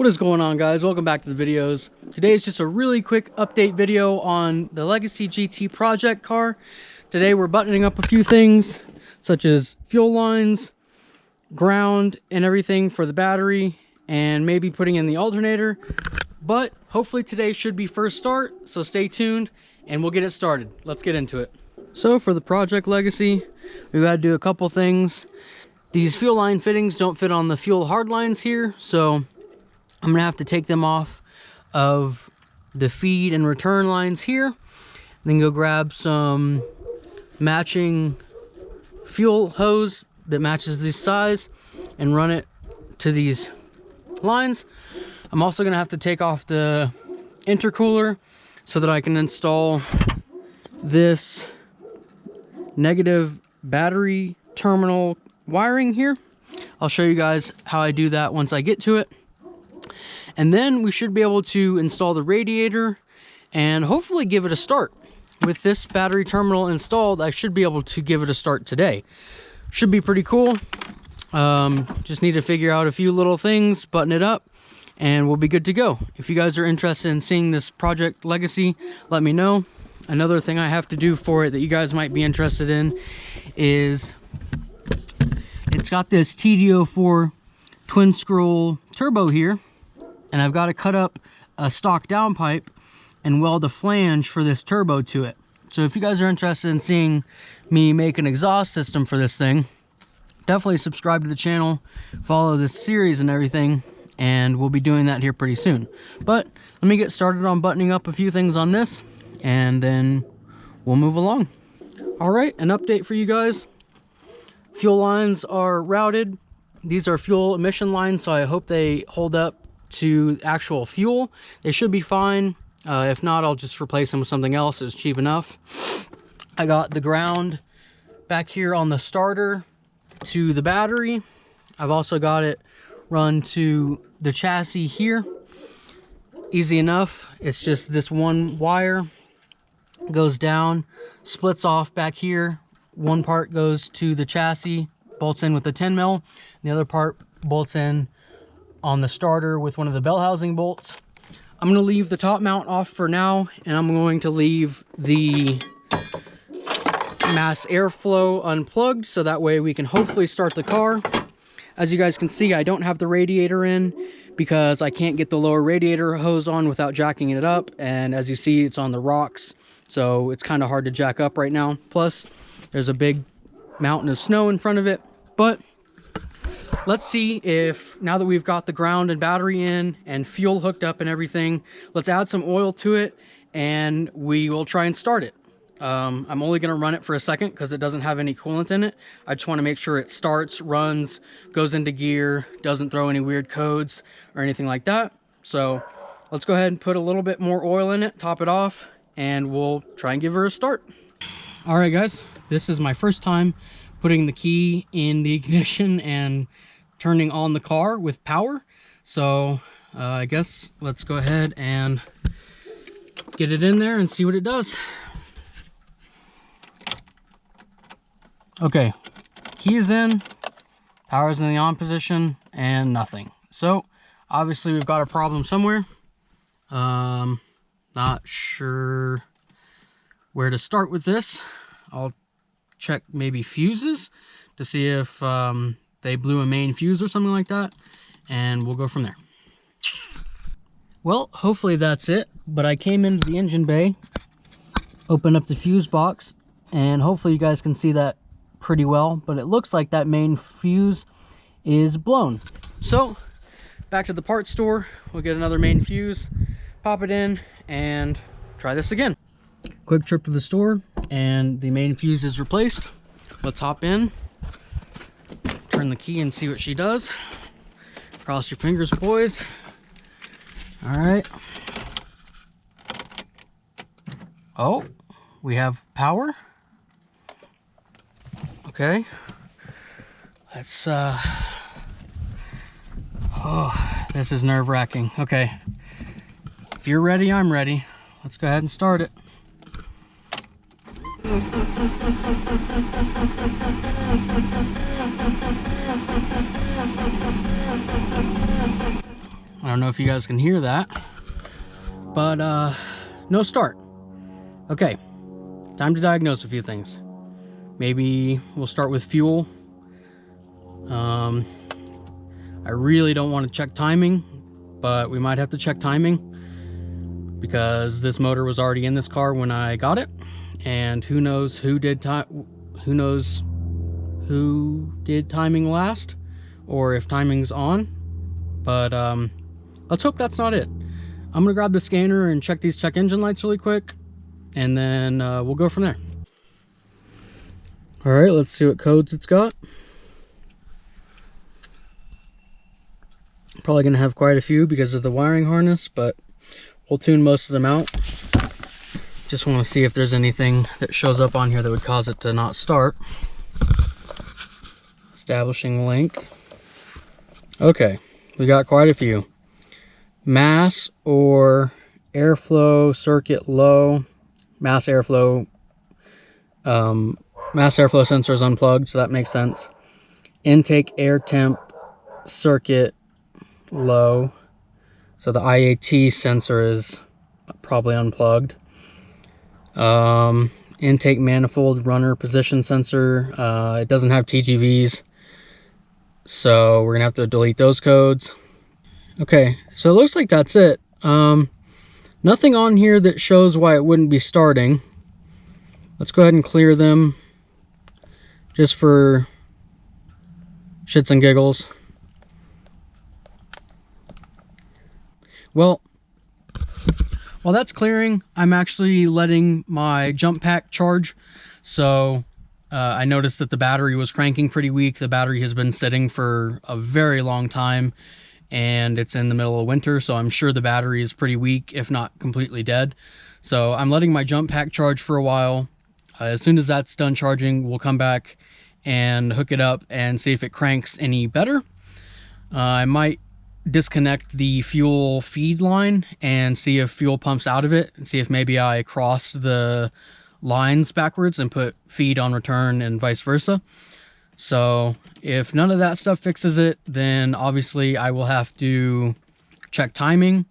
What is going on, guys? Welcome back to the videos. Today is just a really quick update video on the Legacy GT project car. Today we're buttoning up a few things such as fuel lines, ground, and everything for the battery, and maybe putting in the alternator. But hopefully today should be first start, so stay tuned and we'll get it started. Let's get into it. So for the project Legacy, we've got to do a couple things. These fuel line fittings don't fit on the fuel hard lines here, so I'm gonna have to take them off of the feed and return lines here, then go grab some matching fuel hose that matches this size and run it to these lines. I'm also gonna have to take off the intercooler so that I can install this negative battery terminal wiring here. I'll show you guys how I do that once I get to it. And then we should be able to install the radiator and hopefully give it a start. With this battery terminal installed, I should be able to give it a start today. Should be pretty cool. Just need to figure out a few little things, button it up, and we'll be good to go. If you guys are interested in seeing this project Legacy, let me know. Another thing I have to do for it that you guys might be interested in is it's got this TD04 twin scroll turbo here. And I've got to cut up a stock downpipe and weld a flange for this turbo to it. So if you guys are interested in seeing me make an exhaust system for this thing, definitely subscribe to the channel, follow this series and everything, and we'll be doing that here pretty soon. But let me get started on buttoning up a few things on this, and then we'll move along. All right, an update for you guys. Fuel lines are routed. These are fuel emission lines, so I hope they hold up to actual fuel. They should be fine. If not, I'll just replace them with something else. It's cheap enough. I got the ground back here on the starter to the battery. I've also got it run to the chassis here. Easy enough. It's just this one wire goes down, splits off back here. One part goes to the chassis, bolts in with the 10 mil. The other part bolts in on the starter with one of the bell housing bolts. I'm going to leave the top mount off for now, and I'm going to leave the mass airflow unplugged so that way we can hopefully start the car. As you guys can see, I don't have the radiator in because I can't get the lower radiator hose on without jacking it up, and as you see, it's on the rocks, so it's kind of hard to jack up right now. Plus there's a big mountain of snow in front of it. But let's see if, now that we've got the ground and battery in and fuel hooked up and everything, let's add some oil to it and we will try and start it. I'm only going to run it for a second because it doesn't have any coolant in it. I just want to make sure it starts, runs, goes into gear, doesn't throw any weird codes or anything like that. So let's go ahead and put a little bit more oil in it, top it off, and we'll try and give her a start. All right, guys, this is my first time putting the key in the ignition and turning on the car with power. So I guess let's go ahead and get it in there and see what it does. Okay, key is in, power's in the on position, and nothing. So obviously we've got a problem somewhere. Not sure where to start with this. I'll check maybe fuses to see if they blew a main fuse or something like that, and we'll go from there. Well, hopefully that's it, but I came into the engine bay, opened up the fuse box, and hopefully you guys can see that pretty well, but it looks like that main fuse is blown. So back to the parts store, we'll get another main fuse, pop it in, and try this again. Quick trip to the store, and the main fuse is replaced. Let's hop in, turn the key and see what she does. Cross your fingers, boys. All right. Oh, we have power. Okay. Let's, oh, this is nerve-wracking. Okay. If you're ready, I'm ready. Let's go ahead and start it. All don't know if you guys can hear that, but no start. Okay, time to diagnose a few things. Maybe we'll start with fuel. I really don't want to check timing, but we might have to check timing because this motor was already in this car when I got it, and who knows who did timing last, or if timing's on. But let's hope that's not it. I'm gonna grab the scanner and check these check engine lights really quick, and then we'll go from there. All right, let's see what codes it's got. Probably gonna have quite a few because of the wiring harness, but we'll tune most of them out. Just want to see if there's anything that shows up on here that would cause it to not start. Establishing link. Okay, we got quite a few. Mass or airflow circuit low. Mass airflow sensor is unplugged, so that makes sense. Intake air temp circuit low, so the IAT sensor is probably unplugged. Intake manifold runner position sensor, it doesn't have TGVs, so we're gonna have to delete those codes. Okay, so it looks like that's it. Nothing on here that shows why it wouldn't be starting. Let's go ahead and clear them just for shits and giggles. Well, while that's clearing, I'm actually letting my jump pack charge. So I noticed that the battery was cranking pretty weak. The battery has been sitting for a very long time, and it's in the middle of winter, so I'm sure the battery is pretty weak, if not completely dead. So I'm letting my jump pack charge for a while. As soon as that's done charging, we'll come back and hook it up and see if it cranks any better. I might disconnect the fuel feed line and see if fuel pumps out of it, and see if maybe I crossed the lines backwards and put feed on return and vice versa. So if none of that stuff fixes it, then obviously I will have to check timing.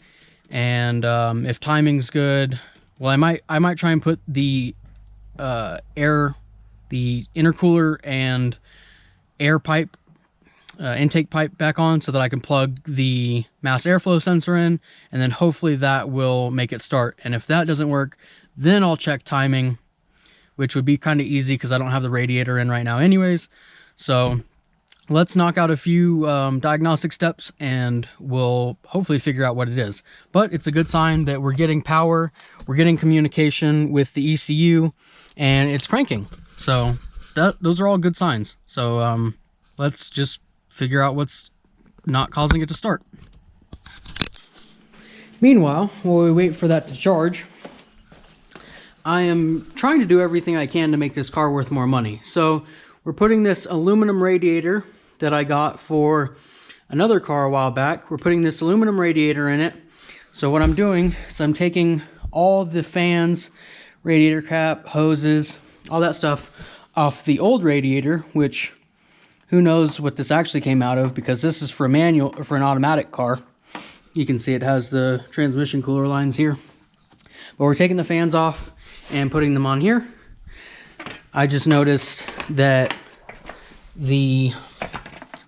And if timing's good, well, I might try and put the the intercooler and air pipe, intake pipe back on, so that I can plug the mass airflow sensor in, and then hopefully that will make it start. And if that doesn't work, then I'll check timing, which would be kind of easy because I don't have the radiator in right now anyways. So let's knock out a few diagnostic steps and we'll hopefully figure out what it is. But it's a good sign that we're getting power, we're getting communication with the ECU, and it's cranking. So those are all good signs. So let's just figure out what's not causing it to start. Meanwhile, while we wait for that to charge, I am trying to do everything I can to make this car worth more money. So we're putting this aluminum radiator that I got for another car a while back. We're putting this aluminum radiator in it. So what I'm doing is I'm taking all the fans, radiator cap, hoses, all that stuff off the old radiator, which who knows what this actually came out of, because this is for a manual, for an automatic car. You can see it has the transmission cooler lines here. But we're taking the fans off and putting them on here. I just noticed that the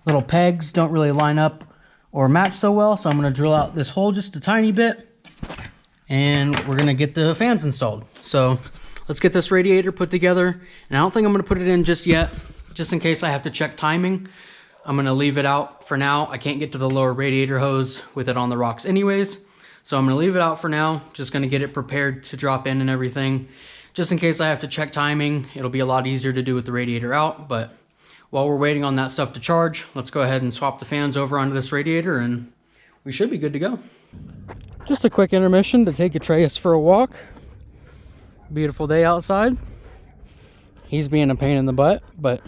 little pegs don't really line up or match so well, so I'm going to drill out this hole just a tiny bit, and we're going to get the fans installed. So let's get this radiator put together, and I don't think I'm going to put it in just yet, just in case I have to check timing. I'm going to leave it out for now. I can't get to the lower radiator hose with it on the rocks anyways, so I'm going to leave it out for now. Just going to get it prepared to drop in and everything. Just in case I have to check timing, it'll be a lot easier to do with the radiator out. But while we're waiting on that stuff to charge, let's go ahead and swap the fans over onto this radiator, and we should be good to go. Just a quick intermission to take Atreus for a walk. Beautiful day outside. He's being a pain in the butt, but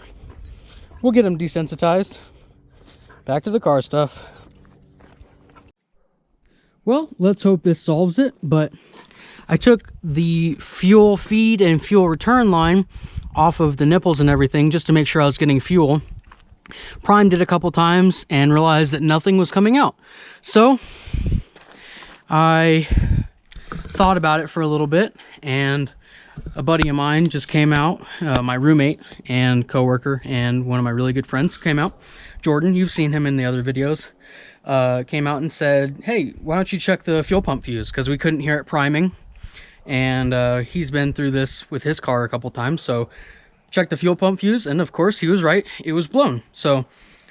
we'll get him desensitized. Back to the car stuff. Well, let's hope this solves it, but I took the fuel feed and fuel return line off of the nipples and everything just to make sure I was getting fuel. Primed it a couple times and realized that nothing was coming out. So I thought about it for a little bit, and a buddy of mine just came out, my roommate and coworker and one of my really good friends came out. Jordan, you've seen him in the other videos, came out and said, hey, why don't you check the fuel pump fuse, because we couldn't hear it priming, and he's been through this with his car a couple times. So checked the fuel pump fuse, and of course he was right, it was blown. So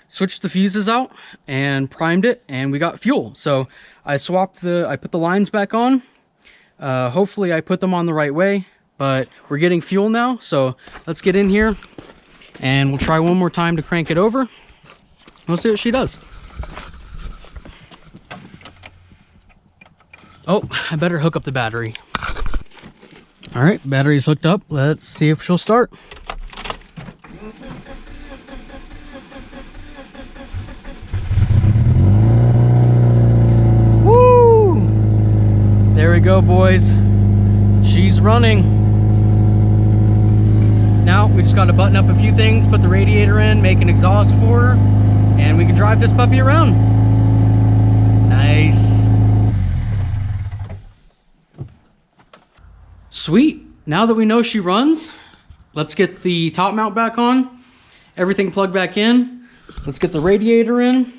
switched the fuses out and primed it, and we got fuel. So I put the lines back on. Hopefully I put them on the right way, but we're getting fuel now. So let's get in here and we'll try one more time to crank it over. We'll see what she does. Oh, I better hook up the battery. All right, battery's hooked up. Let's see if she'll start. Woo! There we go, boys. She's running. Now we just got to button up a few things, put the radiator in, make an exhaust for her, and we can drive this puppy around. Nice. Sweet. Now that we know she runs, let's get the top mount back on, everything plugged back in. Let's get the radiator in.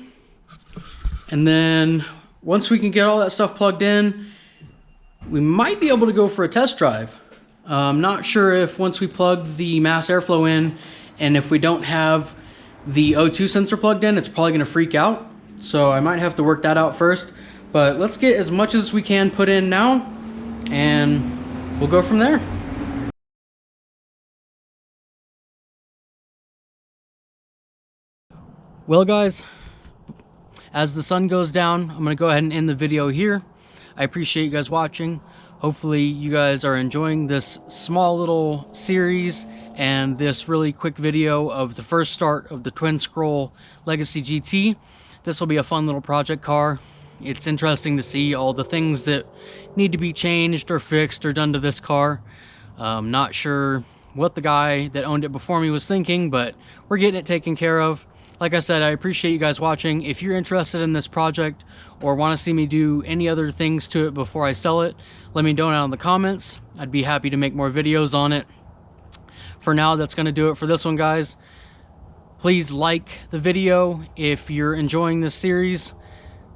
And then once we can get all that stuff plugged in, we might be able to go for a test drive. I'm not sure if once we plug the mass airflow in, and if we don't have the O2 sensor plugged in, it's probably going to freak out. So I might have to work that out first. But let's get as much as we can put in now, and we'll go from there. Well, guys, as the sun goes down, I'm going to go ahead and end the video here. I appreciate you guys watching. Hopefully you guys are enjoying this small little series and this really quick video of the first start of the twin scroll Legacy GT. This will be a fun little project car. It's interesting to see all the things that need to be changed or fixed or done to this car. Not sure what the guy that owned it before me was thinking, but we're getting it taken care of. Like I said, I appreciate you guys watching. If you're interested in this project or want to see me do any other things to it before I sell it, let me know down in the comments. I'd be happy to make more videos on it. For now, that's going to do it for this one, guys. Please like the video if you're enjoying this series.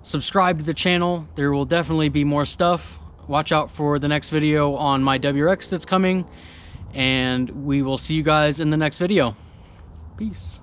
Subscribe to the channel. There will definitely be more stuff. Watch out for the next video on my WRX that's coming. And we will see you guys in the next video. Peace.